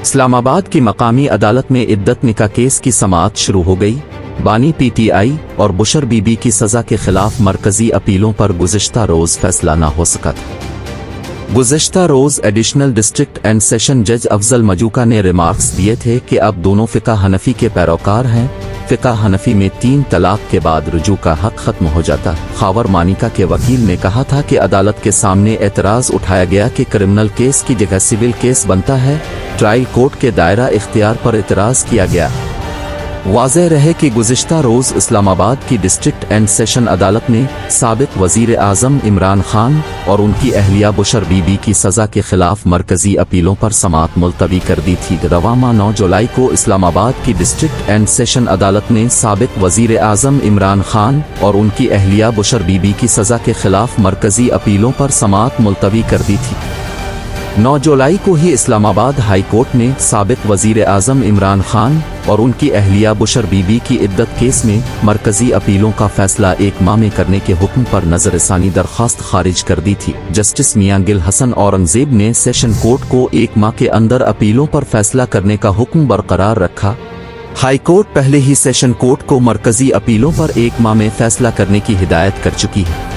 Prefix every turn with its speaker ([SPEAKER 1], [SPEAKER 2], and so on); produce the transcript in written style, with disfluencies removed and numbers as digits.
[SPEAKER 1] इस्लामाबाद की मकामी अदालत में इद्दत निकाह केस की समाअत शुरू हो गई। बानी पीटीआई और बुशर बीबी की सजा के खिलाफ मरकजी अपीलों पर गुज़िश्ता रोज फैसला न हो सका था। गुज़िश्ता रोज एडिशनल डिस्ट्रिक्ट एंड सेशन जज अफजल मजूका ने रिमार्क्स दिए थे कि अब दोनों फ़िक़्ह हनफी के पैरोकार हैं। फ़िक़्ह हनफी में 3 तलाक के बाद रुजू का हक खत्म हो जाता। खावर मानिका के वकील ने कहा था कि अदालत के सामने एतराज़ उठाया गया कि क्रिमिनल केस की जगह सिविल केस बनता है। ट्रायल कोर्ट के दायरा इख्तियार पर एतराज़ किया गया। वाज़ेह रहे कि गुज़िश्ता रोज़ इस्लामाबाद की डिस्ट्रिक्ट एंड सेशन अदालत ने साबिक़ वज़ीर आज़म इमरान खान और उनकी अहलिया बुशर बीबी की सज़ा के खिलाफ मरकज़ी अपीलों पर समाअत मुलतवी कर दी थी। रवां माह 9 जुलाई को इस्लामाबाद की डिस्ट्रिक्ट एंड सेशन अदालत ने साबिक़ वज़ीर आज़म इमरान खान और उनकी अहलिया बुशर बीबी की सज़ा के खिलाफ मरकज़ी अपीलों पर समाअत मुलतवी कर दी थी। 9 जुलाई को ही इस्लामाबाद हाई कोर्ट ने साबिक़ वज़ीर आज़म इमरान खान और उनकी अहलिया बुशर बीबी की इद्दत केस में मरकज़ी अपीलों का फैसला 1 माह में करने के हुक्म पर नज़रसानी दरख्वास्त खारिज कर दी थी। जस्टिस मियां गिल हसन औरंगज़ेब ने सेशन कोर्ट को 1 माह के अंदर अपीलों पर फैसला करने का हुक्म बरकरार रखा। हाई कोर्ट पहले ही सेशन कोर्ट को मरकज़ी अपीलों पर 1 माह में फैसला करने की हिदायत कर चुकी है।